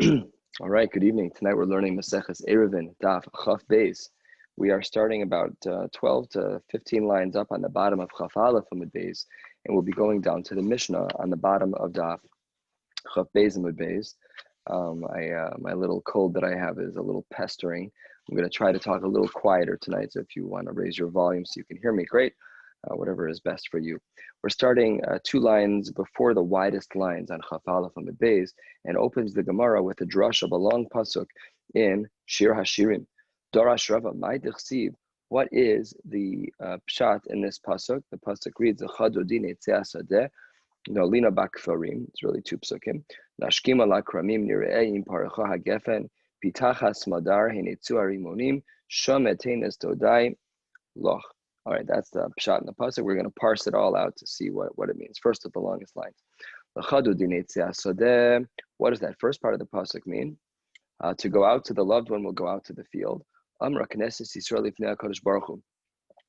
All right, good evening. Tonight we're learning Maseches Eruvin, Daf, Chaf Beis. We are starting about 12 to 15 lines up on the bottom of Chaf Aleph Amud Beis, and we'll be going down to the Mishnah on the bottom of Daf, Chaf Beis Amud Beis. My little cold that I have is a little pestering. I'm going to try to talk a little quieter tonight, so if you want to raise your volume so you can hear me, great. Whatever is best for you. We're starting 2 lines before the widest lines on Chaf Aleph Amud Beis, and opens the Gemara with a drush of a long pasuk in Shir Hashirim. Dorash Rava, my dichsiv. What is the pshat in this pasuk? The pasuk reads, "Chadodin etzeh asadeh, nolina bakfarim." It's really 2 psukim. Nashkim ala kramim nireim paracha hagefen pitachas madar henetzu arimonim shom etenes todai loch. All right, that's the pshat in the pasuk. We're going to parse it all out to see what it means. First of the longest lines. What does that first part of the pasuk mean? To go out to the loved one will go out to the field. Amra Knesset Yisrael Lifnei HaKadosh Baruch Hu.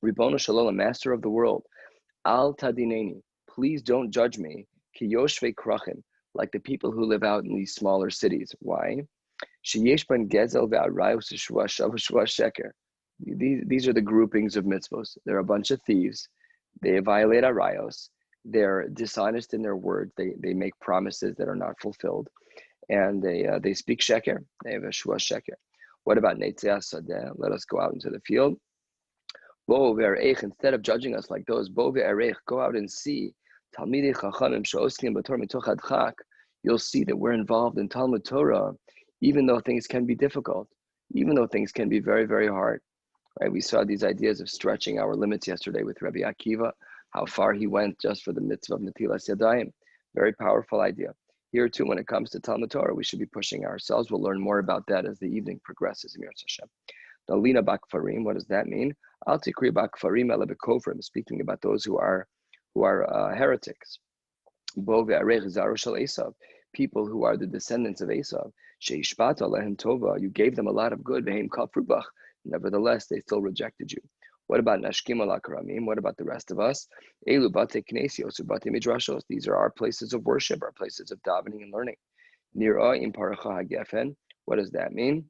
Ribono Shalom, master of the world. Al tadineni, please don't judge me. Ki yoshvei krachim, like the people who live out in these smaller cities. Why? Sheyesh ben gezel ve'arayos shua sheker. These are the groupings of mitzvos. They're a bunch of thieves. They violate arayos. They're dishonest in their words. They make promises that are not fulfilled. And they speak sheker. They have a shua sheker. What about neitzeh sadeh? Let us go out into the field. Bo ve'areich, instead of judging us like those, bo ve'areich, go out and see. Talmidei chachamim she'oskim b'torah mitoch hadchak. You'll see that we're involved in Talmud Torah, even though things can be difficult, even though things can be very, very hard. Right? We saw these ideas of stretching our limits yesterday with Rabbi Akiva, how far he went just for the mitzvah of Netilas Yadayim. Very powerful idea. Here too, when it comes to Talmud Torah, we should be pushing ourselves. We'll learn more about that as the evening progresses. Dalina bakfarim, what does that mean? Al tikri bakfarim ele bekofrim, speaking about those who are heretics. Bo ve'arech zaru shel Esav, people who are the descendants of Esav. Sheishbata lehem tova, you gave them a lot of good. Vehem kafru bach, nevertheless they still rejected you. What about nashkim ala karamim? What about the rest of us? Elu bate knesios ubate midrashos. These are our places of worship, our places of davening and learning. Nira im paracha hagefen. What does that mean?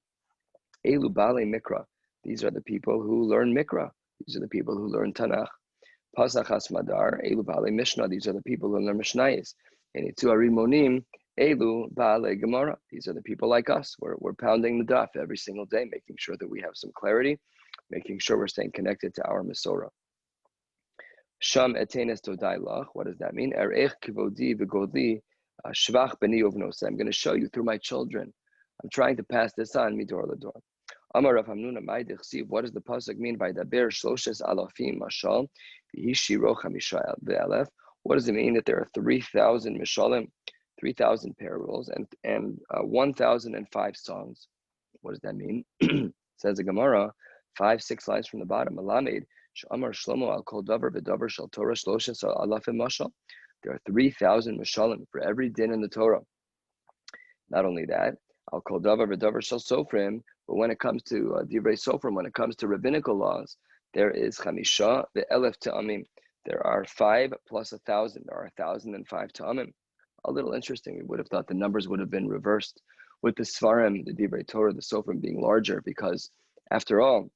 Elu bale mikra. These are the people who learn mikra. These are the people who learn Tanakh. Pasach hasmadar. Elu bale mishnah. These are the people who learn mishnayis. And itzu arimonim. Elu bale gemara. These are the people like us. We're pounding the daf every single day, making sure that we have some clarity, making sure we're staying connected to our Masorah. Sham etenes todai lach. What does that mean? Erech kivodi v'godli shvach b'ni uvnos. I'm going to show you through my children. I'm trying to pass this on midor lador. Amar Rav Hamnuna mai dechsiv. What does the pasuk mean by daber shloshes alafim mashal v'hishiro chamisha ve'alef? What does it mean that there are 3,000 mishalim, 3,000 parables, and 1,005 songs? What does that mean? Says the Gemara, 5-6 lines from the bottom. Malamed Amar Shlomo al kol davar v'davar shel Torah shloshes alafim mashal. There are 3,000 mishalim for every din in the Torah. Not only that, al kol davar v'davar shel sofrim. But when it comes to divrei sofrim, when it comes to rabbinical laws, there is chamisha ve'elef te'amim. There are 5 plus 1,000. There are 1,005 te'amim. A little interesting. We would have thought the numbers would have been reversed with the Svarim, the Divrei Torah, the Sofrim being larger, because after all,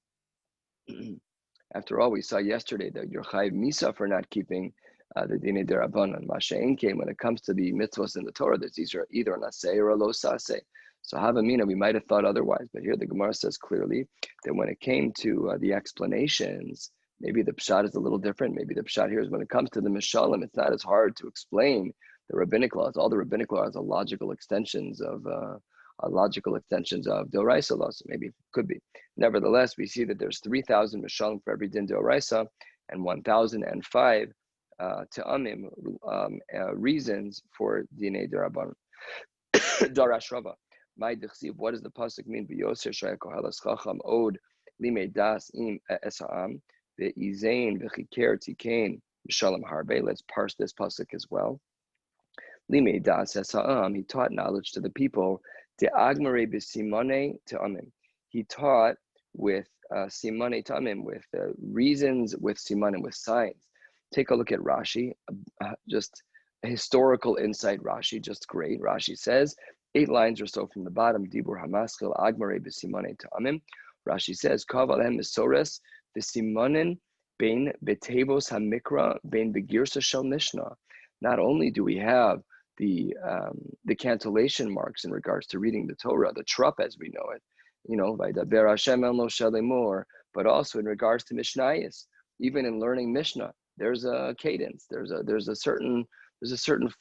we saw yesterday that you're chayiv misa for not keeping the Dinei Derabanan. Masha'en came when it comes to the mitzvahs in the Torah, there's either naseh or a lo saseh. So Havamina, we might have thought otherwise, but here the Gemara says clearly that when it came to the explanations, maybe the pshat is a little different. Maybe the pshat here is when it comes to the mishalim, it's not as hard to explain the rabbinic laws. All the rabbinic laws are logical extensions of Doraisa laws. Maybe could be. Nevertheless, we see that there's 3,000 mishalim for every din Doraisa and 1,005 te'amim reasons for dinei derabanan. Darash Rava. My dechsiv. What does the pasuk mean? V'yoser shaya kohelas chacham od limei das im esa'am ve'izein v'chiker tikein mishalim harbe. Let's parse this pasuk as well. Limei das esa'am. He taught knowledge to the people. De'agmare b'simone te'amim. He taught with simone te'amim, with reasons, with simanim, with signs. Take a look at Rashi. Just a historical insight. Rashi, just great. Rashi says, 8 lines or so from the bottom. Dibur hamaschil agmare b'simane ta'amim. Rashi says, Kav alehem misores v'simonin bein betevos hamikra bein begirsa shel mishnah. Not only do we have the cantillation marks in regards to reading the Torah, the trup as we know it, Vaydaber Hashem el Moshe lemor, but also in regards to Mishnayos, even in learning Mishnah, there's a cadence, there's a certain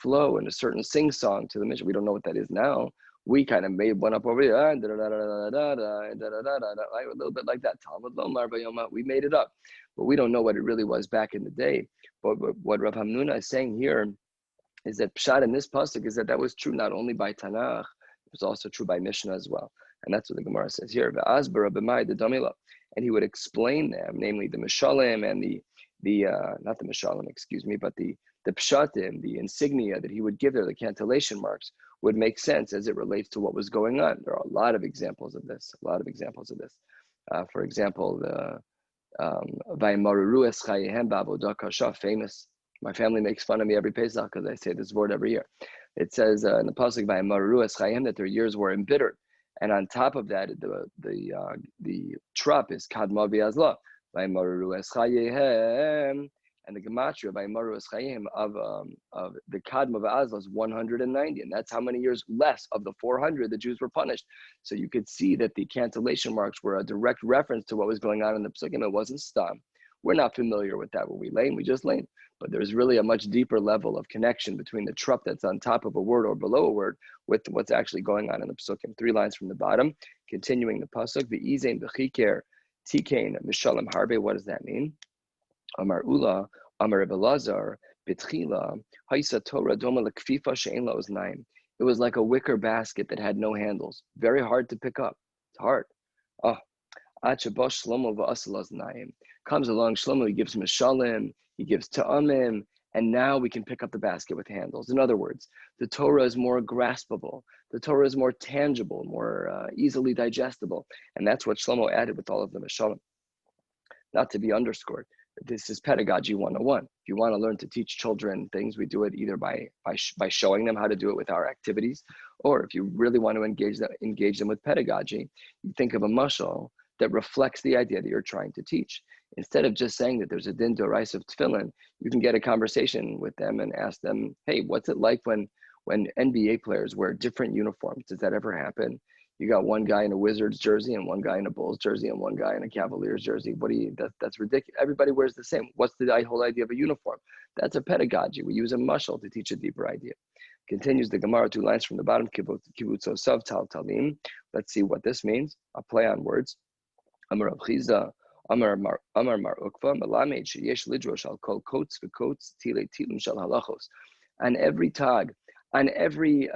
flow and a certain sing-song to the Mishnah. We don't know what that is now. We kind of made one up over here, a little bit like that. Talmud Lomar Bayoma. We made it up, but we don't know what it really was back in the day. But what Rav Hamnuna is saying here is that Pshat in this pasuk is that was true not only by Tanakh, it was also true by Mishnah as well. And that's what the Gemara says here. And he would explain them, namely the Mishalim and the not the Mishalim, excuse me, but the Pshatim, the insignia that he would give there, the cantillation marks, would make sense as it relates to what was going on. There are a lot of examples of this. For example, the famous. My family makes fun of me every Pesach because I say this word every year. It says in the pasuk that their years were embittered, and on top of that, the trup is kadma v'azla and the gematria of the kadma v'azla is 190, and that's how many years less of the 400 the Jews were punished. So you could see that the cantillation marks were a direct reference to what was going on in the psukim. It wasn't stam. We're not familiar with that when we lane, we just lane. But there's really a much deeper level of connection between the trup that's on top of a word or below a word with what's actually going on in the psukim. 3 lines from the bottom, continuing the pasuk, v'izein v'chiker tikein mishalem harbe. What does that mean? Amar Ula, Amar Belazar, Bitchila, Haisa Torah Doma Lekfifa She'en La Oznaim. It was like a wicker basket that had no handles. Very hard to pick up. It's hard. Comes along Shlomo, he gives him a shalim, he gives ta'amim, and now we can pick up the basket with handles. In other words, the Torah is more graspable. The Torah is more tangible, more easily digestible. And that's what Shlomo added with all of the mishalim. Not to be underscored. This is pedagogy 101. If you want to learn to teach children things, we do it either by showing them how to do it with our activities, or if you really want to engage them with pedagogy, you think of a mashal that reflects the idea that you're trying to teach. Instead of just saying that there's a din d'oraisa of tefillin, you can get a conversation with them and ask them, hey, what's it like when NBA players wear different uniforms? Does that ever happen? You got one guy in a Wizards jersey and one guy in a Bulls jersey and one guy in a Cavaliers jersey. That's ridiculous. Everybody wears the same. What's the whole idea of a uniform? That's a pedagogy. We use a mashal to teach a deeper idea. Continues the Gemara, 2 lines from the bottom, kibbutzo sav tal talim. Let's see what this means. A play on words. Amar Rav Chiza, Amar Mar Ukva, Melamed sheyesh lidrosh al kol kotes v'kotes tile tilim shel halachos. On every tag, on every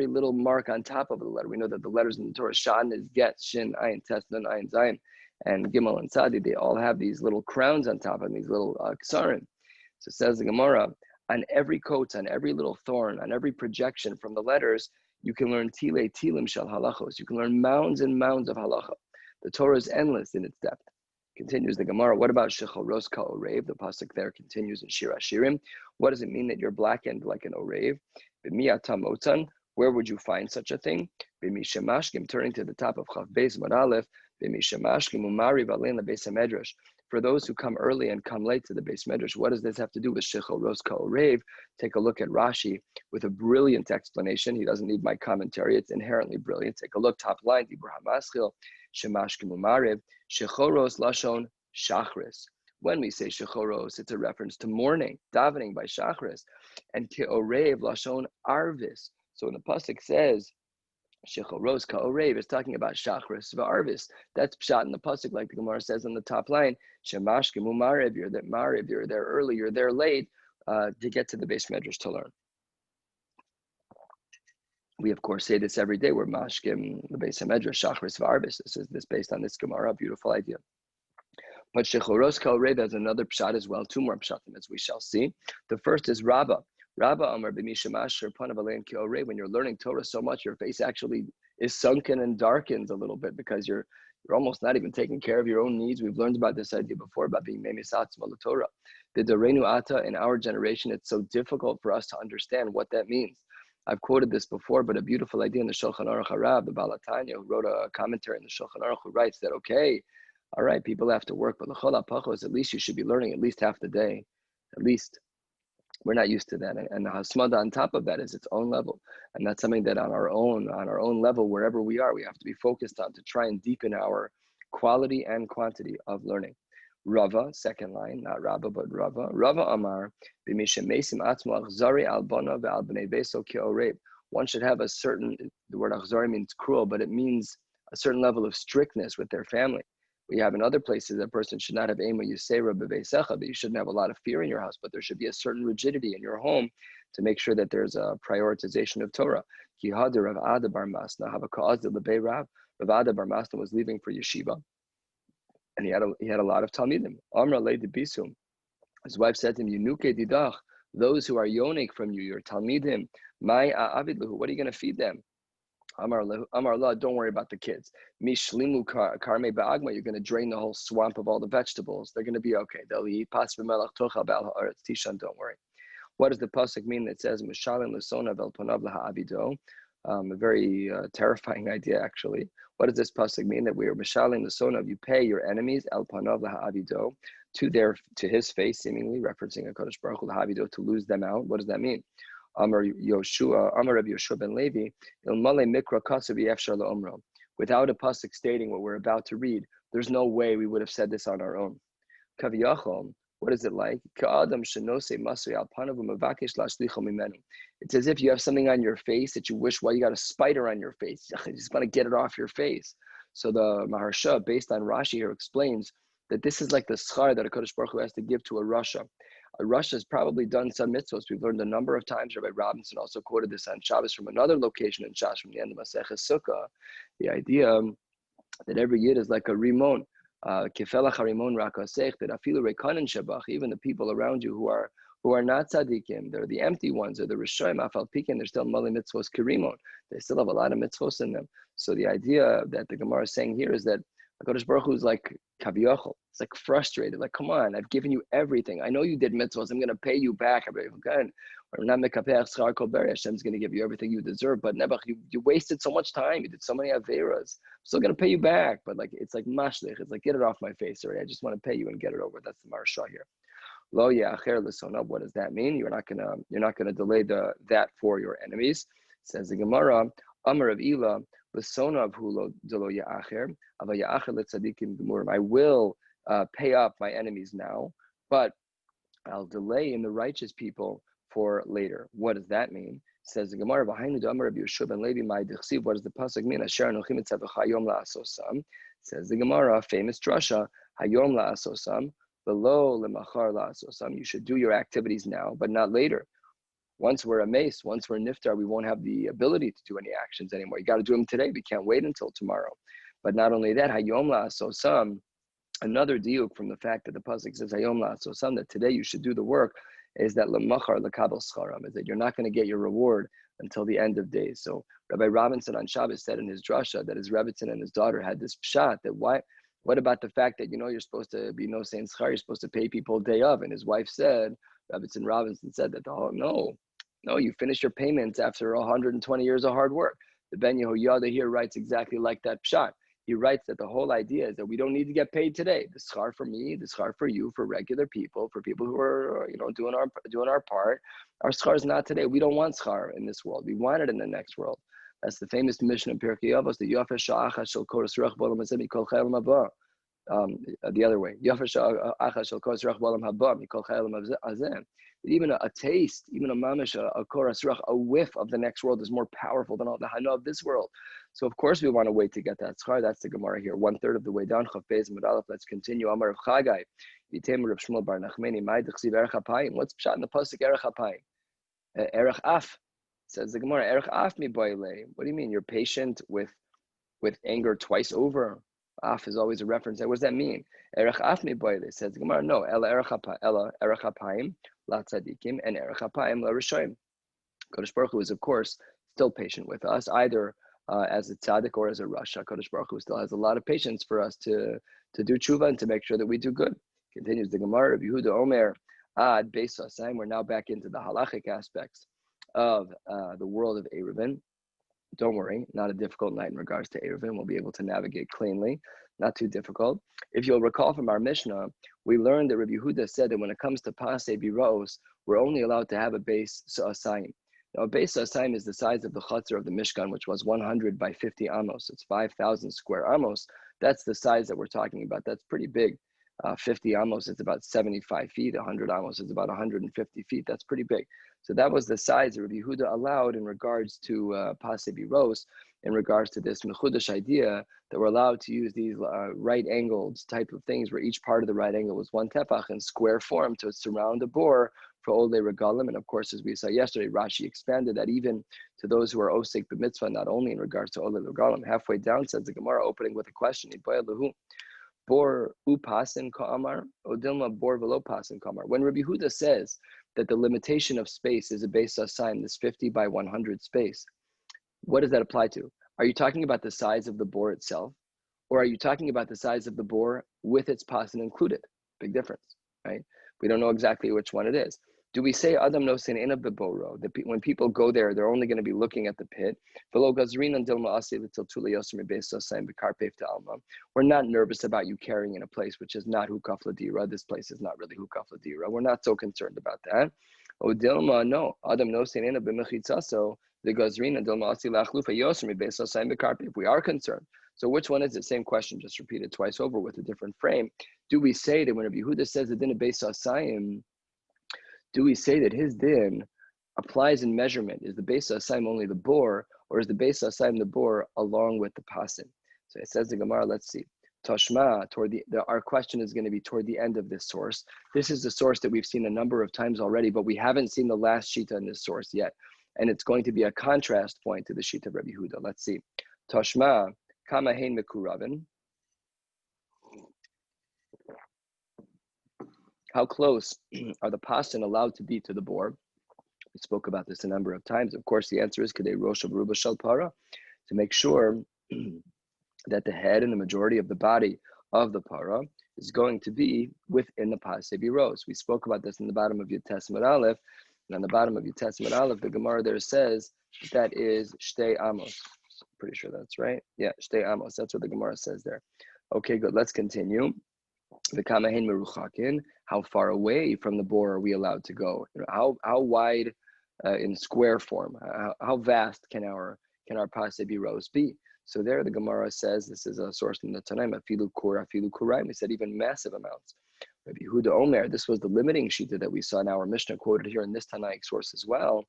little mark on top of the letter, we know that the letters in the Torah, Shan is Get, Shin, Ayin, Tes, Nun, Ayin, Zayin, and Gimel and Sadi, they all have these little crowns on top of these little ksarim. So it says the Gemara, on every coat, on every little thorn, on every projection from the letters, you can learn tile tilim shel halachos. You can learn mounds and mounds of halacha. The Torah is endless in its depth. Continues the Gemara. What about shechoros ka'orev? The pasuk there continues in Shir Hashirim. What does it mean that you're blackened like an orev? B'miyatam otan. Where would you find such a thing? B'mishemashkim. Turning to the top of Chav Beis Mad Aleph. B'mishemashkim umari v'alein lebeis hamedrash. For those who come early and come late to the Beis Medrash, what does this have to do with shechoros ka'orev? Take a look at Rashi with a brilliant explanation. He doesn't need my commentary. It's inherently brilliant. Take a look, top line, Dibur HaMaschil. Shemashkim umarev, shechoros lashon shachris. When we say shechoros, it's a reference to morning, davening by shachris, and ke'orev lashon arvis. So when the pasuk says shechoros ka'orev, it's talking about shachris v'arvis. That's pshat in the pasuk, like the Gemara says on the top line. Shemashkim umarev, you're there early, you're there late to get to the Beis Medrash to learn. We, of course, say this every day. We're mashkim the Beis Hamedrash, Shachris v'Arvis. This based on this Gemara, beautiful idea. But shechoros ka'orev has another pshat as well, 2 more pshatim, as we shall see. The first is Rabbi. Rabbi Amar b'mishamash panav alein ka'orev. When you're learning Torah so much, your face actually is sunken and darkens a little bit because you're almost not even taking care of your own needs. We've learned about this idea before, about being memis atzma l'Torah. The Dorenu Ata, in our generation, it's so difficult for us to understand what that means. I've quoted this before, but a beautiful idea in the Shulchan Aruch Harab, the Baal HaTanya, who wrote a commentary in the Shulchan Aruch, who writes that, okay, all right, people have to work, but l'chol hapachos, at least you should be learning at least half the day, at least. We're not used to that, and the hasmada on top of that is its own level, and that's something that on our own level, wherever we are, we have to be focused on to try and deepen our quality and quantity of learning. Rava, second line, not Rabba, but Rava. Rava Amar, b'mishemesim atzmo achzari al bana ve'al bnei beso ki'oreb. One should have a certain, the word achzari means cruel, but it means a certain level of strictness with their family. We have in other places that a person should not have ema yusera b'veisecha, but you shouldn't have a lot of fear in your house, but there should be a certain rigidity in your home to make sure that there's a prioritization of Torah. Ki hada Rav Ada bar Masna have a cause that lebei Rav. Rav Ada bar Masna was leaving for yeshiva, and he had a lot of talmidim. Amra le debisum. His wife said to him, "Yunuke didach, those who are yonik from you, your talmidim, my avid lahu, what are you going to feed them?" Amar Allah, don't worry about the kids. Mishlimu karme ba'agma, you're going to drain the whole swamp of all the vegetables. They're going to be okay. They'll eat pas v'melach tochal ba'al ha'aretz tishan, don't worry. What does the pasuk mean that says mishalim l'sona vel ponav laha'avido? A very terrifying idea, actually. What does this pasuk mean? That we are mishalim l'sona, you pay your enemies el ponav laha'avido, to his face, seemingly referencing a Kadosh Baruch Hu laha'avido, to lose them out. What does that mean? Amar Rabbi Yoshua ben Levi, ilmale mikra kasav yefshar la'omro. Without a pasuk stating what we're about to read, there's no way we would have said this on our own. Kaviyachol, what is it like? It's as if you have something on your face that you wish, well, you got a spider on your face. You just want to get it off your face. So the Maharsha, based on Rashi here, explains that this is like the schar that a Kadosh Baruch Hu has to give to a Rasha. A Rasha has probably done some mitzvahs. We've learned a number of times. Rabbi Robinson also quoted this on Shabbos from another location in Shas from the end of Maseches Sukkah. The idea that every yid is like a rimon. That afilu rekanin shabach, even the people around you who are not tzaddikim, they're the empty ones, or the rishoyim afal pikin, they're still mali mitzvos kirimon. They still have a lot of mitzvos in them. So the idea that the Gemara is saying here is that HaKadosh Baruch Hu is like kaviyachol. It's like frustrated, like, come on, I've given you everything. I know you did mitzvahs. I'm going to pay you back. Hashem's going to give you everything you deserve. But Nebuch, you wasted so much time. You did so many averas. I'm still going to pay you back. But like, it's like mashlich. It's like, get it off my face already. I just want to pay you and get it over. That's the Maharsha here. Lo ya'acher l'sonab. What does that mean? You're not gonna delay that for your enemies. Says the Gemara, Amar of Ela, l'sonab hu lo delo ya'acher, ava ya'acher letzadikim gemurim. I will pay up my enemies now, but I'll delay in the righteous people for later. What does that mean? Says the Gemara, behind the Amar of Yoshua ben Levi, my dechsiv. What does the pasuk mean? Asher anochim etzavecha hayom la'asosam. Says the Gemara, famous drasha, hayom la'asosam. Below lemachar la'asosam, you should do your activities now, but not later. Once we're a mace, once we're niftar, we won't have the ability to do any actions anymore. You got to do them today. We can't wait until tomorrow. But not only that, hayom la'asosam, another diuk from the fact that the pasuk says hayom la'asosam, that today you should do the work, is that lemachar lekabel scharam, is that you're not going to get your reward until the end of days. So Rabbi Robinson on Shabbos said in his drasha that his Rebbitzin and his daughter had this pshat that what about the fact that, you're supposed to be no saying schar, you're supposed to pay people day of? And his wife said, Rebbitzin Robinson said that, no, you finish your payments after 120 years of hard work. The Ben Yehoyada here writes exactly like that pshat. He writes that the whole idea is that we don't need to get paid today. The schar for me, the schar for you, for regular people, for people who are, doing our part. Our schar is not today. We don't want schar in this world. We want it in the next world. That's the famous mission of Pirkei Avos, the Yafeh Sha'acha Shel Koros Ruach B'Olam Hazeh Mikol Chayil Haba. The other way, Yafeh Sha'acha Shel Koros Ruach B'Olam Haba Mikol Chayil Hazeh. Even a taste, even a mamish, a koras ruach, a whiff of the next world is more powerful than all the hana of this world. So of course we want to wait to get that schar. That's the Gemara here. 1/3 of the way down. Chaf Beis Amud Aleph. Let's continue. Amar of Chagai. Yitem Reb Shmuel Bar Nachmeni. Mai Dechsiv Erech Hapayim. What's pshat in the pasuk Erech Hapayim? Erech Af. Says the Gemara. Erech Af mi boile. What do you mean? You're patient with anger twice over. Af is always a reference. What does that mean? Erech Af mi boile. Says the Gemara. No. Ela Erech Hapayim. La tzadikim and erech hapayim la rishoyim. Kadosh Baruch Hu is, of course, still patient with us, either as a tzaddik or as a rasha. Kadosh Baruch Hu still has a lot of patience for us to do tshuva and to make sure that we do good. Continues the Gemara of Yehuda Omer Ad Beis Asayim. We're now back into the halachic aspects of the world of Eruvin. Don't worry, not a difficult night in regards to Eruvin. We'll be able to navigate cleanly, not too difficult. If you'll recall from our Mishnah, we learned that Rabbi Yehuda said that when it comes to Pasei Biros, we're only allowed to have a base Sa'asayim. Now, a base Sa'asayim is the size of the Chatzar of the Mishkan, which was 100 by 50 amos. It's 5,000 square amos. That's the size that we're talking about. That's pretty big. 50 amos, it's about 75 feet. 100 amos, it's about 150 feet. That's pretty big. So that was the size that Rabbi Yehuda allowed in regards to Pasei Biros, in regards to this mechudash idea that we're allowed to use these right-angled type of things where each part of the right angle was one tefach in square form to surround a bore for Ole Regalim. And of course, as we saw yesterday, Rashi expanded that even to those who are Osek b'mitzvah, not only in regards to Ole Regalim. Halfway down, says the Gemara, opening with a question, Bor upasin ka'amar, odilma bor velo pasin ka'amar. When Rabbi Yehuda says that the limitation of space is a base sign, this 50 by 100 space, what does that apply to? Are you talking about the size of the bore itself, or are you talking about the size of the bore with its pasin included? Big difference, right? We don't know exactly which one it is. Do we say Adam no sin in a beboro? That when people go there, they're only going to be looking at the pit. We're not nervous about you carrying in a place which is not hukaf ladira. This place is not really hukaf ladira. We're not so concerned about that. Odilma, no. Adam no sin in a b'mechitzaso. The gazrina dilma asi lachlufa yosmi beis asayim bekarpi. If we are concerned, so which one is it? Same question, just repeated twice over with a different frame. Do we say that when Rabbi Yehuda says the din of beis asayim, do we say that his din applies in measurement? Is the beis asayim only the bore, or is the beis asayim the bore along with the pasin? So it says the Gemara. Let's see. Toshma, our question is going to be toward the end of this source. This is the source that we've seen a number of times already, but we haven't seen the last shita in this source yet. And it's going to be a contrast point to the shita of Rabbi Yehuda. Let's see. Toshma, kama hein mekuravin. How close are the pasin allowed to be to the bore? We spoke about this a number of times. Of course, the answer is kadei rosh aruba shel para, to make sure that the head and the majority of the body of the para is going to be within the Pasei Biros. We spoke about this in the bottom of Yud Tesmet Aleph, and on the bottom of Yud Tesmet Aleph, the Gemara there says that is Shtei Amos. Pretty sure that's right. Yeah, Shtei Amos. That's what the Gemara says there. Okay, good. Let's continue. The Kamahin Meruchakin. How far away from the bore are we allowed to go? How wide in square form? How vast can our Pasei Biros be? So there, the Gemara says, this is a source from the Tanaim, afilu kur, afilu kuraim. We said even massive amounts. Rabbi Yehuda Omer, this was the limiting shita that we saw in our Mishnah quoted here in this Tanaic source as well.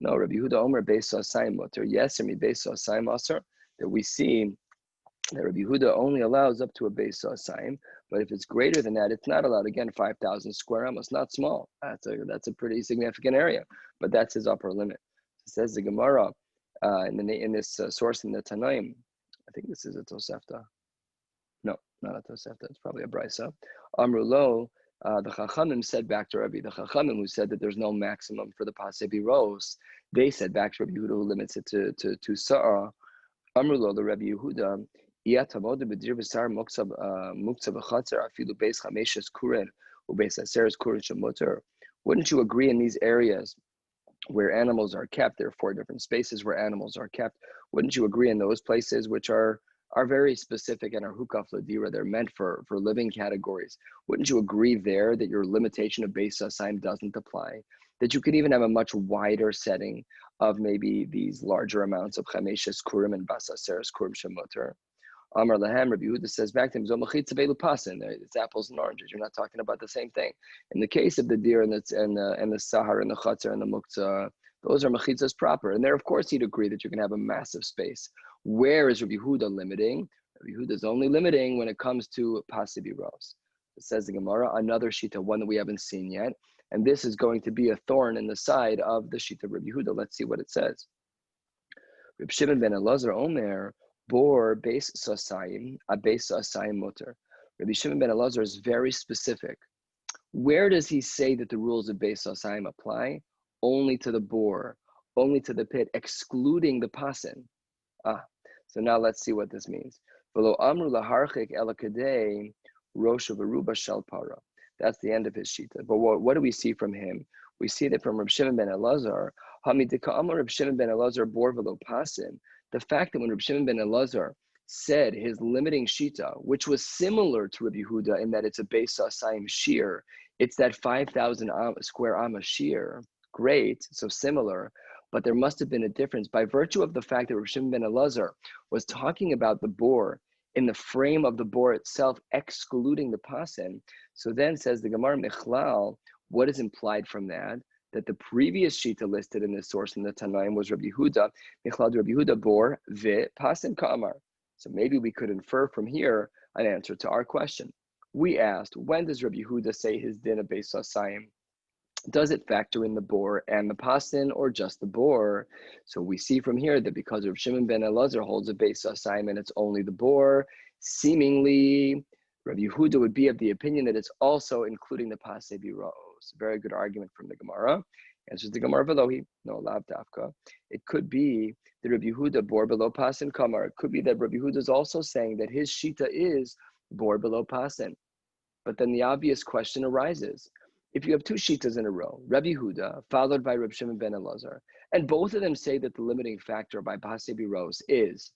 No, Rabbi Yehuda Omer, beis asayim muter. Yes, and beis asayim aser. That we see that Rabbi Yehuda only allows up to a beis asayim, but if it's greater than that, it's not allowed. Again, 5,000 square amos, not small. That's a pretty significant area, but that's his upper limit. It says the Gemara in this source in the Tanaim. I think this is a Tosefta. No, not a Tosefta. It's probably a Brisa. Amrulo, the Chachamim said back to Rabbi, the Chachamim who said that there's no maximum for the Pasei Biros, they said back to Rabbi Yehuda who limits it to Sa'ah. Amrulo, the Rabbi Yehuda, wouldn't you agree in these areas where animals are kept? There are 4 different spaces where animals are kept. Wouldn't you agree in those places which are very specific and are hukaf ladira? They're meant for living categories. Wouldn't you agree there that your limitation of beis asayim doesn't apply? That you could even have a much wider setting of maybe these larger amounts of chameshes kurim and basaseres kurim shemuter. Amar Lahem, Rabbi Yehuda says back to him, it's apples and oranges. You're not talking about the same thing. In the case of the deer and the sahar and the chatzar and the muktzah, those are mechitzas proper. And there, of course, he'd agree that you can have a massive space. Where is Rabbi Yehuda limiting? Rabbi Yehuda is only limiting when it comes to Pasei Biros. It says the Gemara, another shita, one that we haven't seen yet. And this is going to be a thorn in the side of the shita of Rabbi Yehuda. Let's see what it says. Reb Shimon ben Elazar Omer, bor beis sasayim, a beis sasayim muter. Rabbi Shimon ben Elazar is very specific. Where does he say that the rules of beis sasayim apply? Only to the bore, only to the pit, excluding the pasin. So now let's see what this means. V'lo amru laharchik elakadei rosh v'ruba shel para. That's the end of his shita. But what do we see from him? We see that from Reb Shimon ben Elazar, Hamidika Amar Reb Shimon ben Elazar bor velo pasin. The fact that when Reb Shimon ben Elazar said his limiting shita, which was similar to Rabbi Yehuda in that it's a Beis Asayim shear, it's that 5,000 square amma shear. Great, so similar, but there must have been a difference by virtue of the fact that Reb Shimon ben Elazar was talking about the bore in the frame of the bore itself, excluding the pasin. So then says the Gemara Michlal, what is implied from that? That the previous shita listed in this source in the Tanaim was Rabbi Yehuda, Michlal Rabbi Yehuda bor vi pasin ka'amar. So maybe we could infer from here an answer to our question. We asked, when does Rabbi Yehuda say his din of Beis Asayim? Does it factor in the bor and the pasin, or just the bor? So we see from here that because Rav Shimon ben Elazar holds a Beis Asayim and it's only the bor, seemingly Rabbi Yehuda would be of the opinion that it's also including the pasei biros. Very good argument from the Gemara. Answers the Gemara Velohi, no lav dafka. It could be that Rabbi Yehuda bor below pasin kamar. It could be that Rabbi Yehuda is also saying that his shita is bor below pasin. But then the obvious question arises. If you have two shitas in a row, Rabbi Yehuda followed by Reb Shimon ben Elazar, and both of them say that the limiting factor by pasei biros is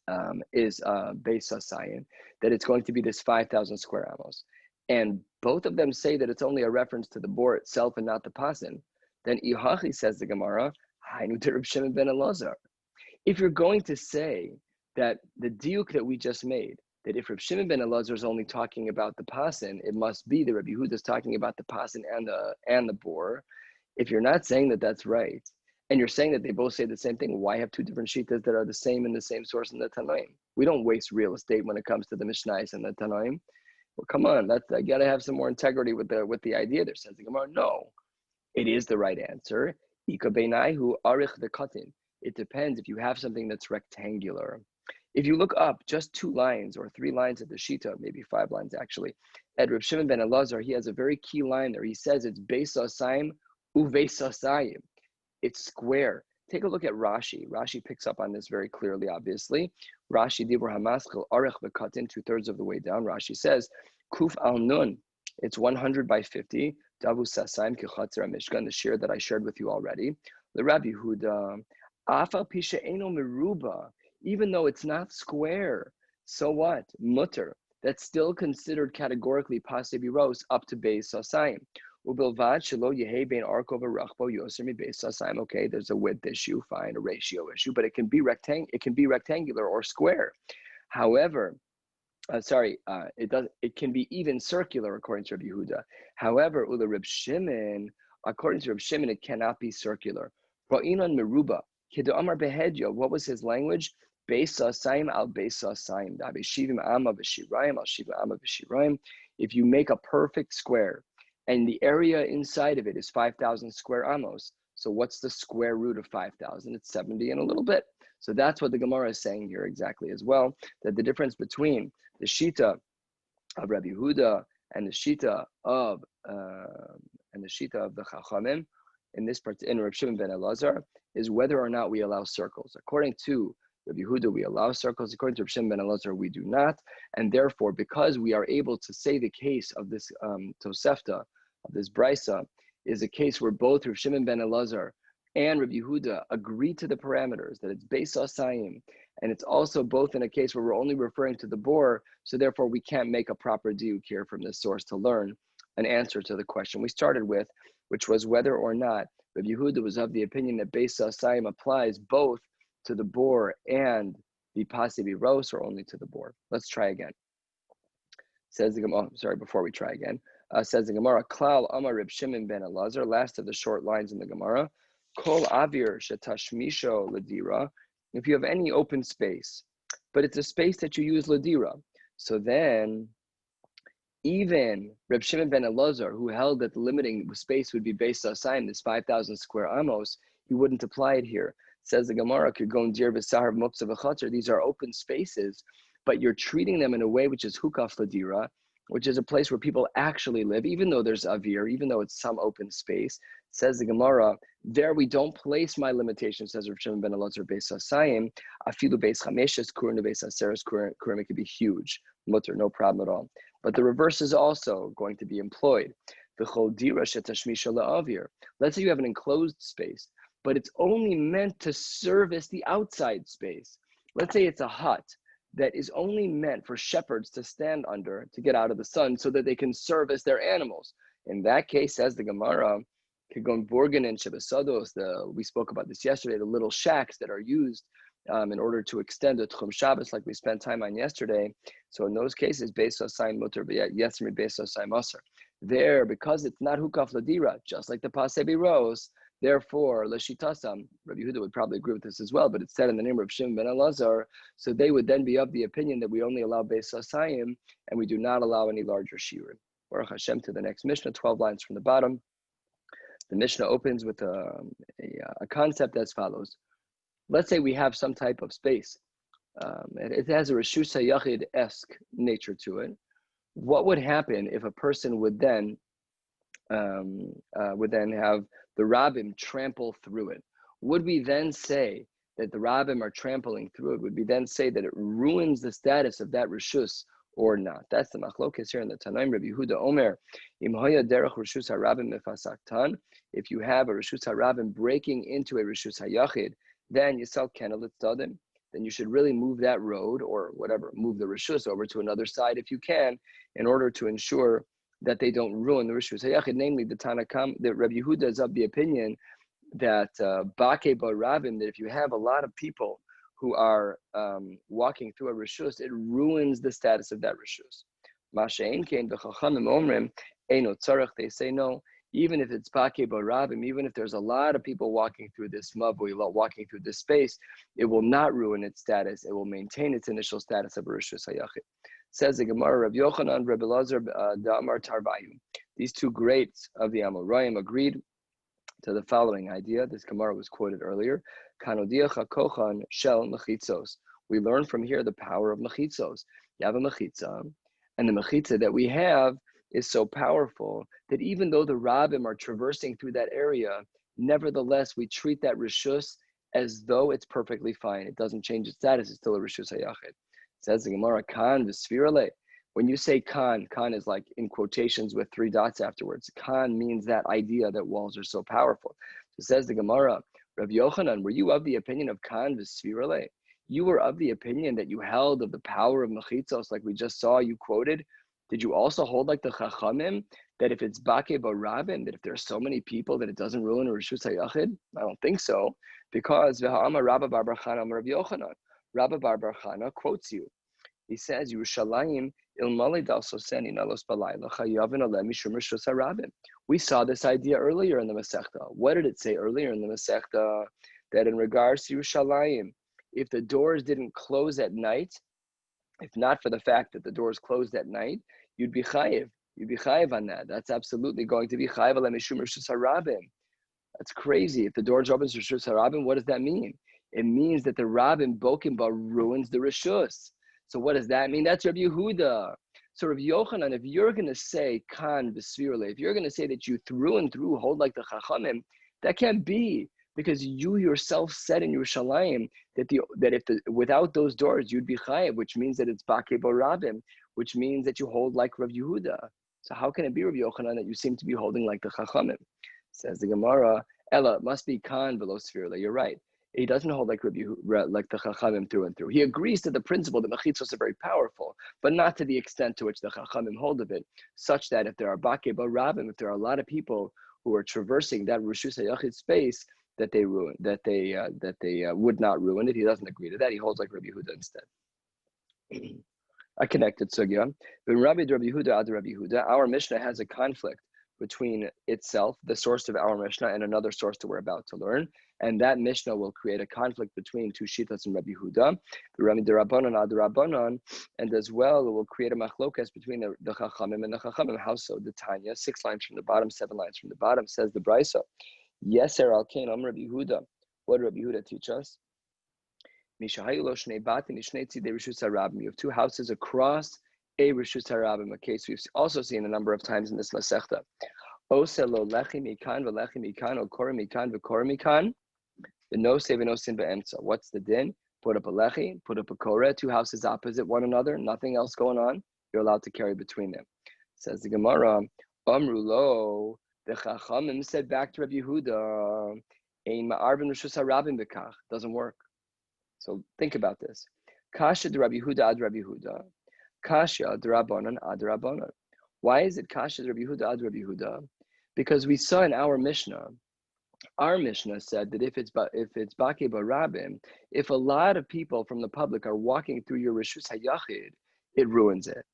Beis Asayim, that it's going to be this 5,000 square amos, and both of them say that it's only a reference to the bor itself and not the pasin, then Ihachi, says the Gemara, Hainu to Reb Shimon ben Elazar. If you're going to say that the diuk that we just made, that if Reb Shimon ben Elazar is only talking about the pasin, it must be that Rabbi Yehuda is talking about the pasin and the bor. If you're not saying that that's right, and you're saying that they both say the same thing, why have two different shitas that are the same in the same source in the Tanaim? We don't waste real estate when it comes to the Mishnais and the Tanaim. Well, come on, I got to have some more integrity with the idea there. Says the Gemara, no, it is the right answer. Ika beinaihu arich v'katin. It depends if you have something that's rectangular. If you look up just 2 lines or 3 lines at the Shita, maybe 5 lines actually, at Reb Shimon ben Elazar, he has a very key line there. He says it's Beis Asayim uveis Asayim. It's square. Take a look at Rashi. Rashi picks up on this very clearly, obviously. Rashi, Dibur Hamaskil, Arech V'Katin, 2/3 of the way down. Rashi says, Kuf al Nun, it's 100 by 50. Davu Sasayim Kichatzer Mishkan, the shir that I shared with you already. The Rabbi Huda, Afal Pisha Eno Meruba, even though it's not square, so what? Mutter, that's still considered categorically pasei biros up to Beis Asayim. Ubilvad shelo yehei bein arko v'rachbo yoser mi Beis Asayim. Okay, there's a width issue, fine, a ratio issue, but it can be rectangular or square. However, it can be even circular according to Rabbi Yehuda. However, Ula Reb Shimon, according to Reb Shimon, it cannot be circular. Ra'inan meruba. Amar behedyo. What was his language? Beis Asayim al Beis Asayim. Shivim amma v'shirayim al shivim amma v'shirayim. If you make a perfect square, and the area inside of it is 5,000 square amos, so what's the square root of 5,000? It's 70 and a little bit. So that's what the Gemara is saying here exactly as well. That the difference between the shita of Rabbi Yehuda and the shita of the Chachamim in Reb Shimon ben Elazar is whether or not we allow circles. According to Rabbi Yehuda, we allow circles. According to Reb Shimon ben Elazar, we do not. And therefore, because we are able to say the case of this Tosefta, of this Brisa, is a case where both Reb Shimon ben Elazar and Rabbi Yehuda agree to the parameters, that it's Beis Asayim, and it's also both in a case where we're only referring to the bor, so therefore we can't make a proper diuk here from this source to learn an answer to the question we started with, which was whether or not Rabbi Yehuda was of the opinion that Beis Asayim applies both to the bor and the pasei biros, or only to the bor. Let's try again. Says the Gemara, before we try again, says the Gemara, Klal Amar Reb Shimon ben Elazar, last of the short lines in the Gemara, Kol Avir Shetashmisho Ladira, if you have any open space, but it's a space that you use Ladira, so then even Reb Shimon ben Elazar, who held that the limiting space would be Beis Asayim, this 5,000 square amos, he wouldn't apply it here. Says the Gemara, these are open spaces, but you're treating them in a way which is hukaf ladira, which is a place where people actually live, even though there's avir, even though it's some open space. Says the Gemara, there we don't place my limitation, says Rav Shimon ben Elazar, Beis Asayim, afilu beis chameshes kurim, beis aseres kurim, it could be huge, mutter, no problem at all. But the reverse is also going to be employed. Let's say you have an enclosed space, but it's only meant to service the outside space. Let's say it's a hut that is only meant for shepherds to stand under to get out of the sun so that they can service their animals. In that case, says the Gemara, Kegon Borgen and Shebesados, we spoke about this yesterday, the little shacks that are used in order to extend the Tchum Shabbos, like we spent time on yesterday. So in those cases, Beis Osai Mutter, Yetzmi Beis Osai Maser. There, because it's not Hukaf Ladira, just like the Pasebi Rose, therefore, Leshitasam, Rabbi Yehuda would probably agree with this as well, but it's said in the name of Shimon ben Elazar, so they would then be of the opinion that we only allow Beis Osayim and we do not allow any larger Shirim. Baruch Hashem to the next Mishnah, 12 lines from the bottom. The Mishnah opens with a concept as follows. Let's say we have some type of space. It has a Reshus HaYachid-esque nature to it. What would happen if a person would then have the Rabbim trample through it? Would we then say that the Rabbim are trampling through it? Would we then say that it ruins the status of that Reshus or not? That's the machlokes here in the Tanaim. Rabbi Yehuda Omer, Im Hoya Derech Reshus HaRabbim Mefasaktan. If you have a Reshus HaRabbim breaking into a Reshus HaYachid, then Yisal Kenel Tzdadim, then you should really move that road or whatever, move the Reshus over to another side if you can, in order to ensure that they don't ruin the Reshus HaYachid. Namely, the Tanakam, that Rabbi Yehuda is of the opinion that Bake Bar Rabbim, that if you have a lot of people who are walking through a Reshus, it ruins the status of that Reshus. Masha'en Kein v'chachamim omrim, eino tzarech, they say no. Even if it's Bake Bar Rabbim, even if there's a lot of people walking through this mavui, walking through this space, it will not ruin its status. It will maintain its initial status of a Reshus HaYachid. Says the Gemara, Rabbi Yochanan, Rabbi Lazar, Da'amar Tarvayu. These two greats of the Amoraim agreed to the following idea. This Gemara was quoted earlier. Kanodiach HaKochan Shel Mechitzos. We learn from here the power of Mechitzos. You have a Mechitza, and the Mechitza that we have is so powerful that even though the Rabbim are traversing through that area, nevertheless, we treat that Reshus as though it's perfectly fine. It doesn't change its status. It's still a Reshus HaYachid. Says the Gemara, Kan v'sfirale. When you say Kan is like in quotations with 3 dots afterwards. Kan means that idea that walls are so powerful. So says the Gemara, Rabbi Yochanan, were you of the opinion of Kan v'sfirale? You were of the opinion that you held of the power of Mechitzos, like we just saw, you quoted. Did you also hold like the Chachamim, that if it's Bake Bar Rabbim, that if there are so many people that it doesn't ruin a Reshus HaYachid? I don't think so, because V'ha'amar Rabba Bar Bar Chana Rabbi Yochanan. Rabba Bar Bar Chana quotes you. He says, Yerushalayim ilmali dal soseni nalos balayla chayavin aleh mishum Reshus HaRabbim. We saw this idea earlier in the Masechta. What did it say earlier in the Masechta? That in regards to Yerushalayim, if the doors didn't close at night, if not for the fact that the doors closed at night, you'd be chayiv. You'd be chayiv on that. That's absolutely going to be chayiv aleh mishum Reshus HaRabbim. That's crazy. If the doors open to Reshus HaRabbim, what does that mean? It means that the Rabbim Bokim Bar ruins the Reshus. So what does that mean? That's Rabbi Yehuda. So Rabbi Yochanan, if you're going to say Kan v'svirle, if you're going to say that you through and through hold like the Chachamim, that can't be, because you yourself said in Yerushalayim that without those doors you'd be chayiv, which means that it's Bake Bar Rabbim, which means that you hold like Rabbi Yehuda. So how can it be, Rabbi Yochanan, that you seem to be holding like the Chachamim? Says the Gemara, Ella, it must be Kan v'lo svirle. You're right. He doesn't hold like like the Chachamim through and through. He agrees to the principle that Mechitzos are very powerful, but not to the extent to which the Chachamim hold of it, such that if there are Bake Bar Rabbim, if there are a lot of people who are traversing that Reshus HaYachid space, that they would not ruin it. He doesn't agree to that. He holds like Rabbi Yehuda instead. A connected sugya. But Rabbi Yehuda ad Rabbi Yehuda, our Mishnah has a conflict between itself, the source of our Mishnah, and another source that we're about to learn. And that Mishnah will create a conflict between two Shitas and Rabbi Yehuda, the Rabbi Derabanan ad Rabbanan, and as well it will create a machlokas between the Chachamim and the Chachamim. How so? The Tanya, 6 lines from the bottom, 7 lines from the bottom, says the Brisa. Yeser al Kain Am Rabbi Yehuda. What did Rabbi Yehuda teach us? You have 2 houses across a Reshus HaRabbim, a case we've also seen a number of times in this Masechta. Oselo lechi mikan v'lechi mikan, or kori mikan v'kori mikan, v'nosei v'nosin be'emtza. What's the din? Put up a lechi, put up a koreh, 2 houses opposite one another, nothing else going on. You're allowed to carry between them. Says the Gemara, Amru lo, the Chachamim said back to Rabbi Yehuda, Ein ma'arvin reshus harabim bekach. Doesn't work. So think about this. Kasha de Rabbi Yehuda ad Rabbi Yehuda. Kasha de Rabbanan ad Rabbanan. Why is it Kasha de Rabbi Yehuda ad Rabbi Yehuda? Because we saw in our Mishnah said that if it's Bake Barabim, if a lot of people from the public are walking through your Rishus HaYachid, it ruins it.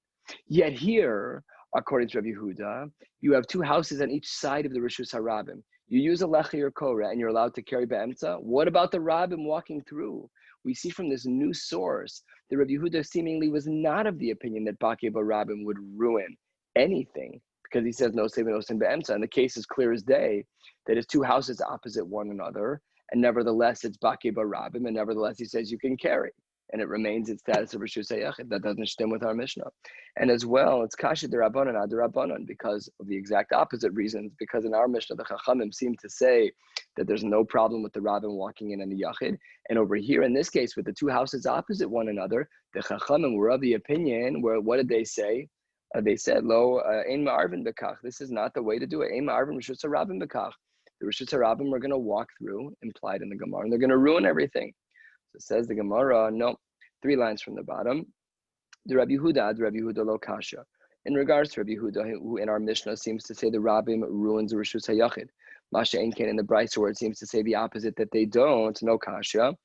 Yet here, according to Rabbi Yehuda, you have two houses on each side of the Rishus HaRabim. You use a Lechi or Korah and you're allowed to carry Be'emtza. What about the Rabim walking through? We see from this new source that Rabbi Yehuda seemingly was not of the opinion that Bake Barabim would ruin anything, because he says no saving no sin Be'emtza. And the case is clear as day that it's two houses opposite one another, and nevertheless it's Bake Barabim, and nevertheless he says you can carry, and it remains its status of Rishus HaYachid. That doesn't stem with our Mishnah. And as well, it's Kasha de Rabbanan ad Rabbanan because of the exact opposite reasons. Because in our Mishnah, the Chachamim seem to say that there's no problem with the Rabbim walking in and the Yachid. And over here, in this case, with the two houses opposite one another, the Chachamim were of the opinion where, what did they say? They said, Lo, ein ma'arvin bekach. This is not the way to do it. Ein ma'arvin rishus harabim bekach. The rishus harabim are going to walk through, implied in the Gemara, and they're going to ruin everything. So it says the Gemara, no, 3 lines from the bottom. The Rabbi Yehuda lo kasha. In regards to Rabbi Yehuda, who in our Mishnah seems to say the Rabbim ruins the Rishus HaYachid. Masha Enken in the Brisa, where it seems to say the opposite, that they don't, no kasha.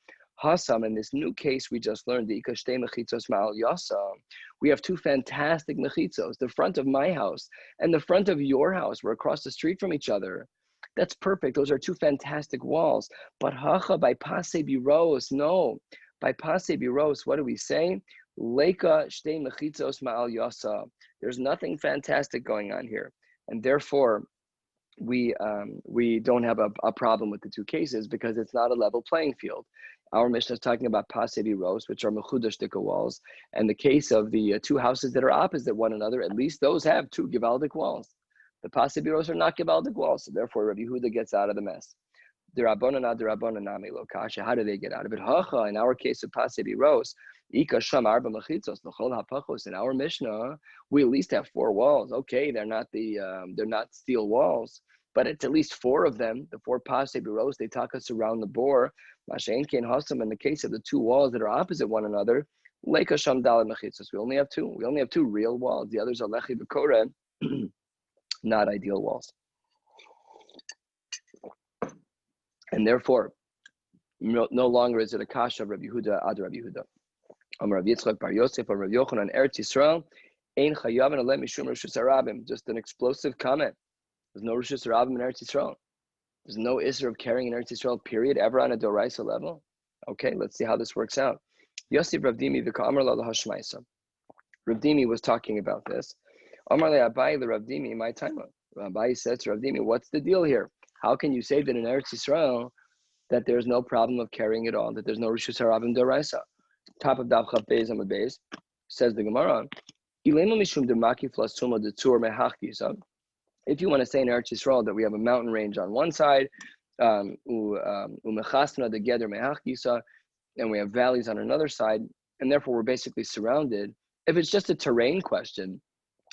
Hasam, in this new case we just learned, the ikashtei mechitzos ma'al yasa. We have 2 fantastic mechitzos, the front of my house and the front of your house. We're across the street from each other. That's perfect. Those are 2 fantastic walls. But hacha by pase biros, no. By pase biros, what do we say? Leika shtei mechitzos ma'al yasa. There's nothing fantastic going on here, and therefore we don't have a problem with the 2 cases because it's not a level playing field. Our Mishnah is talking about pasebi rows, which are mechudash dika walls, and the case of the 2 houses that are opposite one another, at least those have 2 givaldic walls. The pasebi rows are not givaldic walls, so therefore Rabbi Yehuda gets out of the mess. The Rabbanan ad Rabbanan nami lo kasha. How do they get out of it? Hacha, in our case of pasebi rows, ika sham arba mechitzos l'chol hapachos. In our Mishnah, we at least have 4 walls. Okay, they're not steel walls, but it's at least 4 of them. The 4 pasebi rows, they talk us around the bore. Mashen kein hasam. In the case of the 2 walls that are opposite one another, leika sham daled mechitzos. We only have 2. We only have 2 real walls. The others are lechi b'korah, not ideal walls. And therefore, no longer is it a kasha of Rabbi Yehuda ad Rabbi Yehuda. Amar Rav Yitzchak bar Yosef or Rav Yochanan Eretz Yisrael ein chayavin aleh mishum rishus harabim. Just an explosive comment. There's no rishus harabim in Eretz Yisrael. There's no issur of carrying in Eretz Yisrael, period, ever on a doraisa level. Okay, let's see how this works out. Yosef Rav Dimi v'ka'amar la lahashmaisa. Rav Dimi was talking about this. Amar le Abai le Rav Dimi my time. Abai says to Rav Dimi, what's the deal here? How can you say that in Eretz Yisrael that there's no problem of carrying it all, that there's no rishus harabim doraisa? Top of Daf Chav Beis Amud Beis, says the Gemara, if you want to say in Eretz Yisrael that we have a mountain range on one side, and we have valleys on another side, and therefore we're basically surrounded. If it's just a terrain question,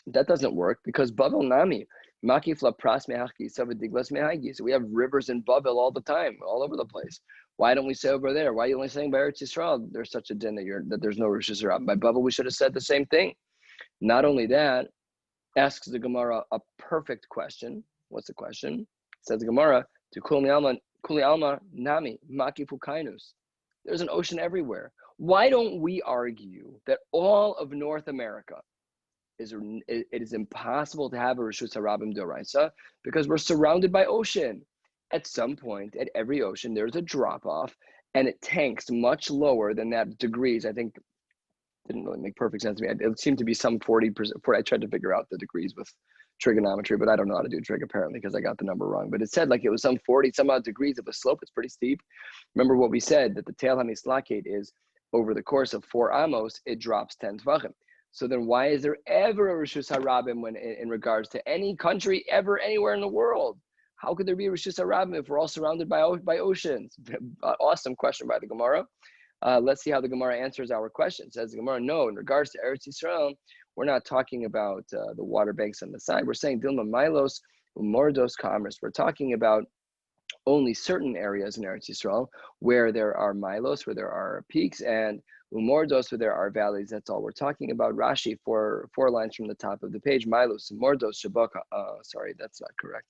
that doesn't work because Bavel Nami, Makifla Pras Mehachki, Savadiglas Mehagi. So we have rivers in Bavel all the time, all over the place. Why don't we say over there? Why are you only saying by Eretz Yisrael there's such a din that there's no rishus harabim? By Bavel we should have said the same thing. Not only that, asks the Gemara a perfect question. What's the question? Says the Gemara, to Kuli Alma Nami Makifu Kainus. There's an ocean everywhere. Why don't we argue that all of North America it is impossible to have a rishus harabim doraisa because we're surrounded by ocean? At some point, at every ocean, there's a drop off, and it tanks much lower than that degrees. I think didn't really make perfect sense to me. It seemed to be some 40%. I tried to figure out the degrees with trigonometry, but I don't know how to do trig apparently because I got the number wrong. But it said like it was some 40 some odd degrees of a slope. It's pretty steep. Remember what we said, that the tail hamislakate is over the course of 4 amos, it drops 10 tvachim. So then why is there ever a rishus harabim when in regards to any country ever anywhere in the world? How could there be a rishus harabim if we're all surrounded by oceans? Awesome question by the Gemara. Let's see how the Gemara answers our question. Says the Gemara, no, in regards to Eretz Yisrael, we're not talking about the water banks on the side. We're saying Dilma Milos, Mordos Commerce. We're talking about only certain areas in Eretz Yisrael where there are milos, where there are peaks, and umordos, where there are valleys. That's all we're talking about. Rashi, four lines from the top of the page. Milos, umordos, shabaka. Sorry, that's not correct.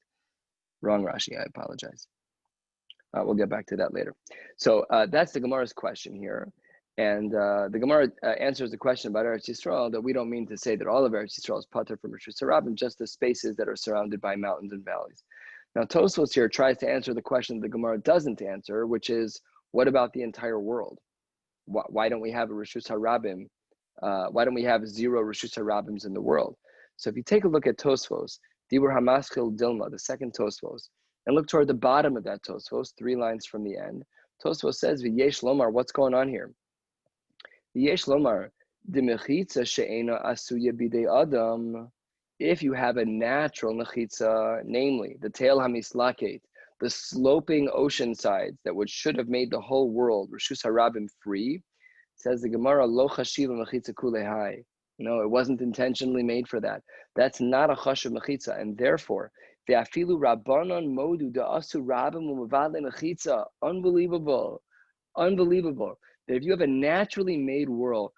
Wrong Rashi. I apologize. We'll get back to that later. So that's the Gemara's question here. And the Gemara answers the question about Eretz Yisrael that we don't mean to say that all of Eretz Yisrael is pater from Rishus Harabim, just the spaces that are surrounded by mountains and valleys. Now Tosfos here tries to answer the question the Gemara doesn't answer, which is, what about the entire world? Why don't we have a Rishus Harabim? Why don't we have 0 Rishus Harabims in the world? So if you take a look at Tosfos, Dibur Hamaschil Dilma, the second Tosfos, and look toward the bottom of that Tosfos, 3 lines from the end, Tosfos says, V'yesh lomar, what's going on here? V'yesh lomar, d'mechitza she'ena asuya bidei adam. If you have a natural mechitza, namely the tail hamislaket, the sloping ocean sides that should have made the whole world, Rishus Harabim, free, says the Gemara, lo chashiva mechitza kulehai. No, it wasn't intentionally made for that. That's not a chashiv mechitza, and therefore, ve'afilu rabbanon modu da'asu rabim u'mavadle mechitza. Unbelievable. That if you have a naturally made wall,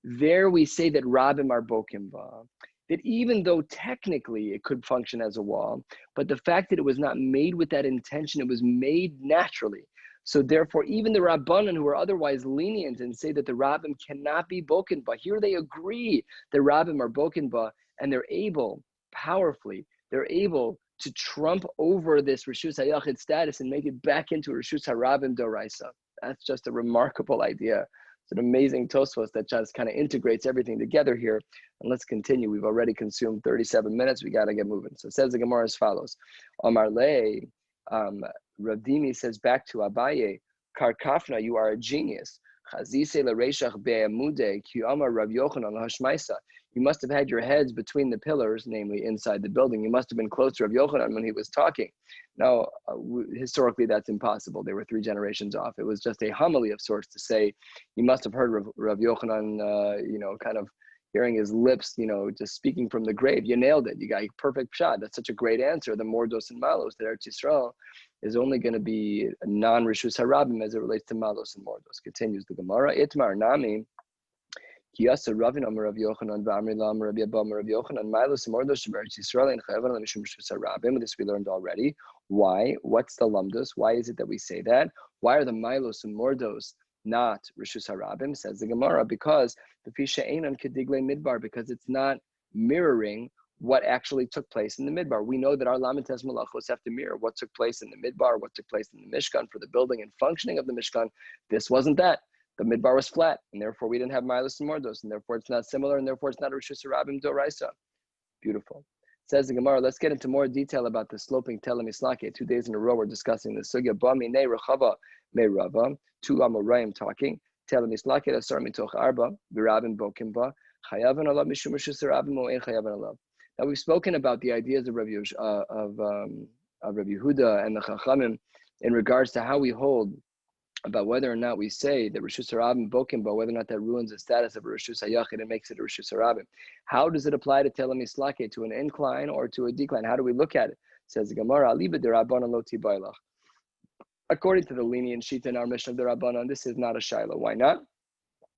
there we say that rabim are bokim ba. That even though technically it could function as a wall, but the fact that it was not made with that intention, it was made naturally. So therefore, even the Rabbanan who are otherwise lenient and say that the Rabbim cannot be Boken Ba, here they agree the Rabbim are Boken Ba, and they're able, powerfully, to trump over this Rishus HaYachid status and make it back into a Rishus HaRabbim Doraisa. That's just a remarkable idea. It's an amazing Tosfos that just kind of integrates everything together here. And let's continue. We've already consumed 37 minutes. We got to get moving. So it says the Gemara as follows. Amar Le, Rav Dimi says back to Abaye, Karkafna, you are a genius. You must have had your heads between the pillars, namely inside the building. You must have been close to Rav Yochanan when he was talking. Now, historically, that's impossible. They were 3 generations off. It was just a homily of sorts to say, you must have heard Rav Yochanan, kind of hearing his lips, just speaking from the grave. You nailed it. You got a perfect shot. That's such a great answer. The Mordos and Malos, that Eretz Yisrael is only going to be non-Rishus Harabim as it relates to Malos and Mordos. Continues the Gemara. Itmar Nami, Kiyasa Ravin Amar Rav Yochanan, V'amri Lam Rabbi Abba Amar Rav Yochanan, Malos and Mordos Eretz Yisrael and Chayavan and Mishum Rishus Harabim. This we learned already. Why? What's the Lamdos? Why is it that we say that? Why are the Milos and Mordos not Rishus Harabim? Says the Gemara, because the Fisha Einan Kedigle Midbar, because it's not mirroring what actually took place in the Midbar. We know that our Lamites Malachos have to mirror what took place in the Midbar, what took place in the Mishkan for the building and functioning of the Mishkan. This wasn't that. The Midbar was flat, and therefore we didn't have Milos and Mordos, and therefore it's not similar, and therefore it's not a Rishus Harabim Doraisa. Beautiful. Says the Gemara, let's get into more detail about the sloping Tel Mislake. 2 days in a row we're discussing the Sugya Bami Ne Rechava Me Rava, 2 Amoraim talking. Tel Mislake Asar Mitoch Arba, Virabim Bokimba, Chayavan Allah Mishum Rishus Harabim O'en Chayavan Allah. Now we've spoken about the ideas of Rabbi Yehuda and the Chachamim in regards to how we hold about whether or not we say that Rishus Harabim Bokim, but whether or not that ruins the status of a Rishus HaYachid and makes it a Rishus Harabim. How does it apply to Tel Mislake, to an incline or to a decline? How do we look at it? Says the Gemara, Aliba de Rabbanan lo tibaylach. According to the lenient sheet in our mission of the Rabbanan, this is not a Shiloh. Why not?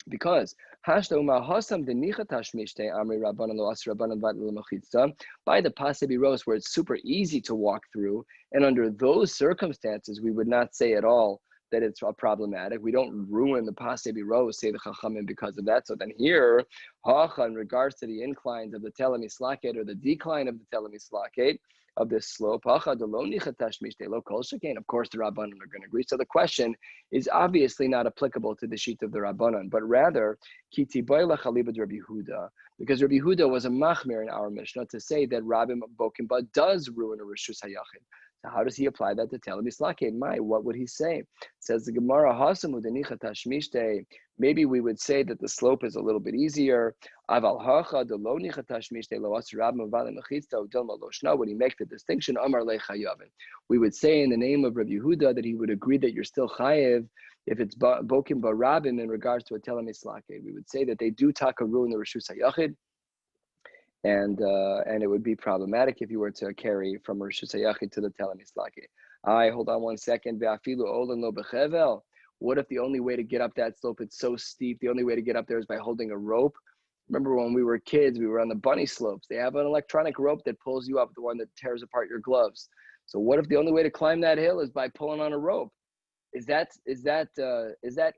Because by the Pasebi Rose, where it's super easy to walk through, and under those circumstances, we would not say at all that it's problematic. We don't ruin the Pasebi Rose, say the Chachamim, because of that. So then here, in regards to the inclines of the Tel Mislaket or the decline of the Tel Mislaket, of this slope, of course the Rabbanan are going to agree. So the question is obviously not applicable to the sheet of the Rabbanan, but rather because Rabbi Huda was a machmir in our Mishnah to say that Rabbi Bokimba does ruin a Rishus HaYachid. So how does he apply that to Tel Mislake? What would he say? Says the Gemara, maybe we would say that the slope is a little bit easier. Would he make the distinction? We would say in the name of Rabbi Yehuda that he would agree that you're still chayev if it's bokim barabim in regards to a Tel Mislake. We would say that they do taka ruin the Rishus HaYachid, and it would be problematic if you were to carry from Rishus Hayachid to the Telemislaki. Hold on one second. What if the only way to get up that slope, it's so steep, the only way to get up there is by holding a rope? Remember when we were kids, we were on the bunny slopes. They have an electronic rope that pulls you up, the one that tears apart your gloves. So what if the only way to climb that hill is by pulling on a rope? Is that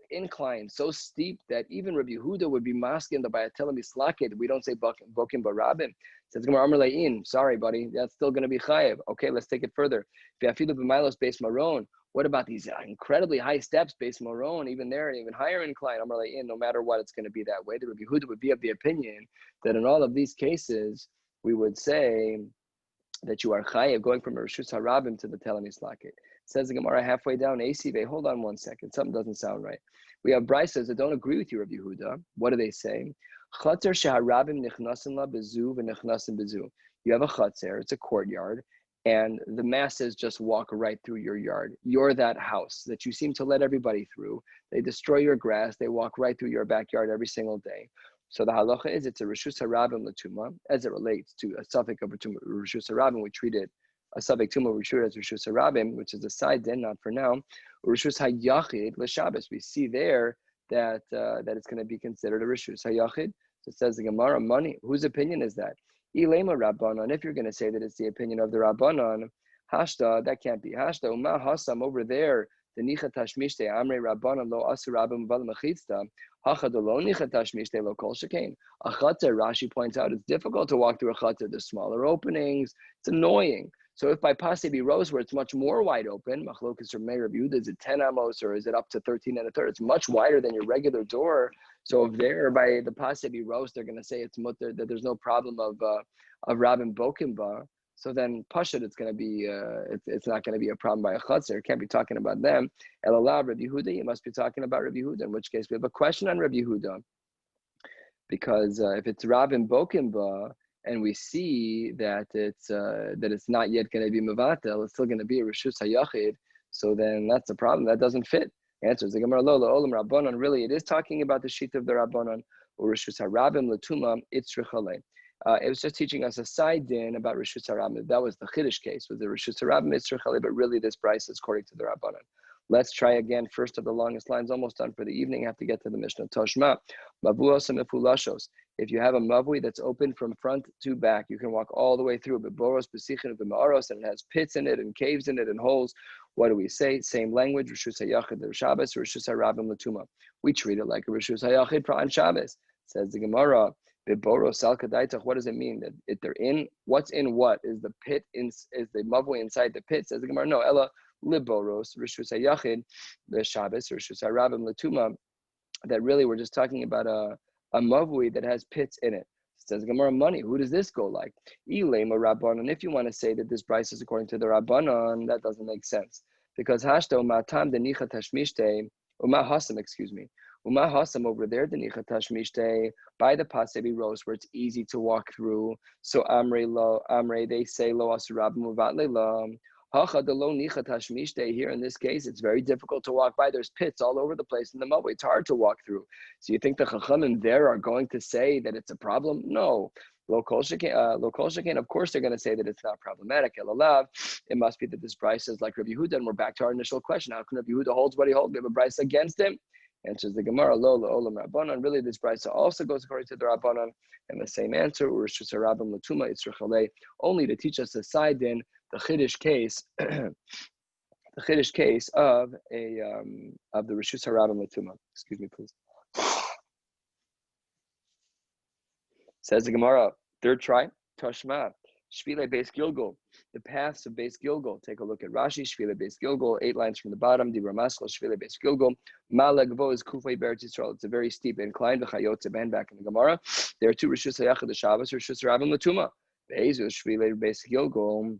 incline so steep that even Rabbi Yehuda would be masking the bayatelim mislaked? We don't say bokim barabim. Says Gemara Amar Le'in. Sorry, buddy, that's still going to be chayev. Okay, let's take it further. V'afilu b'mailos beis maron. What about these incredibly high steps, beis maron? Even there, even higher incline. Amar Le'in. No matter what, it's going to be that way. The Rabbi Yehuda would be of the opinion that in all of these cases, we would say that you are chayev going from Rishus Harabim to the Telemislakit. Says the Gemara halfway down, Asive, hold on one second, something doesn't sound right. We have Brisas that don't agree with you, Rabbi Yehuda. What do they say? Chatzar sheharabim nichnasin la bezu v'nichnasin bezu. You have a chatzar, it's a courtyard, and the masses just walk right through your yard. You're that house that you seem to let everybody through. They destroy your grass, they walk right through your backyard every single day. So the halacha is it's a Rishus Harabim Latuma as it relates to a suffix of Rishus Harabim. We treat it a suffix Tuma, we treat it as Rishus Harabim, which is a side din, not for now. Rishus Hayachid LeShabbos. We see there that it's going to be considered a Rishus Hayachid. So it says the Gemara, money. Whose opinion is that? Ilema Rabbanon. If you're going to say that it's the opinion of the Rabbanon, Hashta, that can't be Hashta. Uma Hasam over there. The Nicha Tashmishte Amre Rabbanon Lo Asarabim Val Mechitzta. A chatzar, Rashi points out, it's difficult to walk through a chatzar. There's smaller openings. It's annoying. So if by Pasebi Rose, where it's much more wide open, Machlokas or Meir of Yehuda, is it 10 amos or is it up to 13 and a third? It's much wider than your regular door. So if there by the Pasebi Rose, they're going to say it's mutter, that there's no problem of Rabin Bokimba. So then Pashut, it's going to be, it's not going to be a problem by a chatzar. It can't be talking about them. Elalah, Rabbi Yehuda, you must be talking about Rabbi Yehuda, in which case we have a question on Rabbi Yehuda. Because if it's Rabin Bokimba, and we see that it's not yet going to be Mevatel, it's still going to be a Rishus HaYachid, so then that's a problem. That doesn't fit. Answers the Gemara, Lo Olam Rabbanon, really it is talking about the sheet of the Rabbanon, or Rishus HaRabim Latuma, Itzrichalei. It was just teaching us a side din about Rishus Harabim. That was the Chiddush case, was the Rishus Harabim Mitzrachali, but really this price is according to the Rabbanan. Let's try again. First of the longest lines, almost done for the evening. I have to get to the Mishnah. Toshma, Mavuos Mefulashos. If you have a mavui that's open from front to back, you can walk all the way through. Boros, Besichin, B'ma'aros, and it has pits in it and caves in it and holes. What do we say? Same language. Rishus Hayachid, the Shabbos, Rishus Harabim Latuma. We treat it like a Rishus Hayachid on Shabbos. Says the Gemara. What does it mean? That if they're in, what's in what? Is the pit is the mavui inside the pit? Says the Gemara, no, Ella liboros, Rishus Hayachid, the Shabbos, Rishus Harabim Latuma, that really we're just talking about a mavui that has pits in it. Says the Gemara, money, who does this go like? Ilema Rabbanon. If you want to say that this price is according to the Rabbanon, that doesn't make sense. Because Hashto Matam Denicha Tashmishte, Uma Hasam, excuse me. Uma Hasam over there, Denicha Tashmishte, by the Pasebi Rose, where it's easy to walk through. So Amre, they say Lo Asarabim Uvatle Lo. Hacha de Lo Nicha Tashmishte. Here in this case, it's very difficult to walk by. There's pits all over the place in the mud. It's hard to walk through. So you think the Chachamim there are going to say that it's a problem? No. Lo kol shekain, of course they're going to say that it's not problematic. Elalav, it must be that this price is like Rabbi Yehuda, and we're back to our initial question. How can Rabbi Yehuda holds what he holds? We have a price against him. Answers the Gemara, Lo Olam Rabbanon. Really, this price also goes according to the Rabbanon. And the same answer, Rishus Harabim Latuma Yitzrachalei, only to teach us a side din, the Chiddush case, the Chiddush case of the Rishus Harabim Latuma. Excuse me, please. Says the Gemara, third try, Toshma, Shvile Beis Gilgal, the paths of Beis Gilgal. Take a look at Rashi, Shvile Beis Gilgal, 8 lines from the bottom, Dibra Maskal, Shvile Beis Gilgal, Malagvo is Kufay Beretz Yisrael. It's a very steep incline, the Chayotze Ben back in the Gemara. There are two Rishus Hayachid, the Shabbos, Rishus Harabim Latuma. Beis Shvile Beis Gilgal.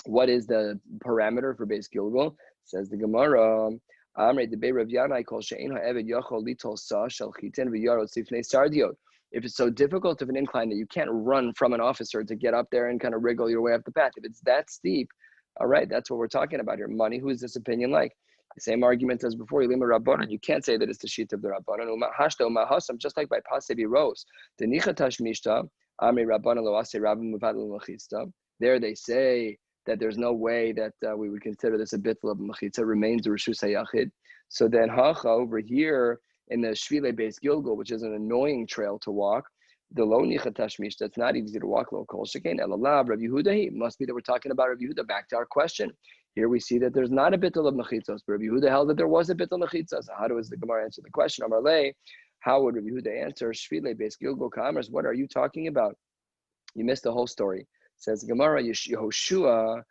What is the parameter for Beis Gilgal? Says the Gemara, Amre de Rav Yanai kol she'ein ha'eved yachol litol sa shel chitin v'yarot sifnei sardiot. If it's so difficult of an incline that you can't run from an officer to get up there and kind of wriggle your way up the path, if it's that steep, all right, that's what we're talking about here. Money, who is this opinion like? The same argument as before, Yilima Rabbanon. You can't say that it's the sheet of the Rabbanon. Uma hashta, uma hasam, just like by Pasebi Rose. The Nicha Tashmishta, Amri Rabbana lo ase Rabbi muvad l'machitza. There they say that there's no way that we would consider this a bittul of machitza, remains a reshus hayachid. So then hacha over here in the Shvile Beis Gilgal, which is an annoying trail to walk, the lo nicha tashmish, that's not easy to walk, lo kol shekain elalav Rabbi Yehuda. Must be that we're talking about Rabbi Yehuda. Back to our question. Here we see that there's not a bittul of mechitzos, but Rabbi Yehuda held that there was a bittul of mechitzos. How does the Gemara answer the question? Amar le, how would Rabbi Yehuda answer? Shvile Beis Gilgal Kamers, what are you talking about? You missed the whole story. Says Gemara, Yehoshua,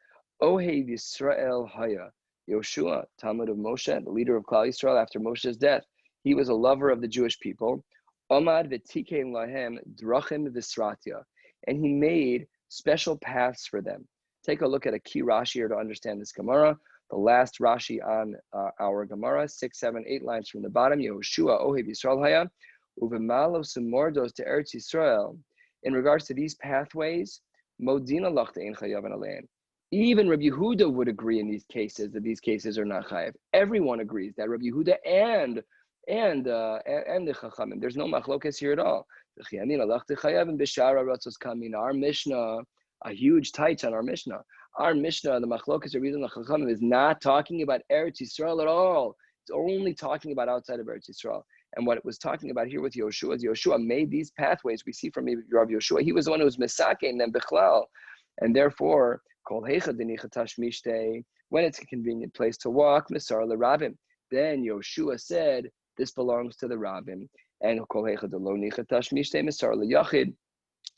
Ohev Yisrael Haya. Yehoshua, Talmud of Moshe, the leader of Klal Yisrael after Moshe's death. He was a lover of the Jewish people. Omad v'tikein lahem drachim v'sratya. And he made special paths for them. Take a look at a key Rashi here to understand this Gemara. The last Rashi on our Gemara, 6, 7, 8 lines from the bottom. Yehoshua, Ohev Yisrael Haya. Uvemalo Sumordos to Eretz Yisrael. In regards to these pathways, Modina lachta ein chayav alein. Even Rabbi Yehuda would agree in these cases that these cases are not chayav. Everyone agrees that Rabbi Yehuda and the Chachamim. There's no machlokas here at all. Our Mishnah, a huge tight on our Mishnah. Our Mishnah, the machlokas are reading the Chachamim, is not talking about Eretz Yisrael at all. It's only talking about outside of Eretz Yisrael. And what it was talking about here with Yehoshua is Yehoshua made these pathways. We see from Rabbi Yehoshua, he was the one who was mesakein them bichlal, and therefore kol heicha denicha tashmishte, when it's a convenient place to walk, misar l'rabim. Then Yehoshua said, this belongs to the rabbim, and kol heicha delo nicha tashmishte misar l'yachid.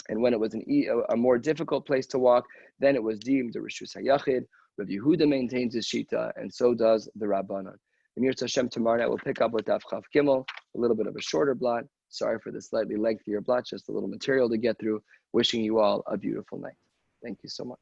And when it was a more difficult place to walk, then it was deemed a reshus hayachid. Rabbi Yehuda maintains his shita, and so does the Rabbanan. Amir Hashem, tomorrow night we'll pick up with Daf Chav Gimel, a little bit of a shorter blot. Sorry for the slightly lengthier blot, just a little material to get through. Wishing you all a beautiful night. Thank you so much.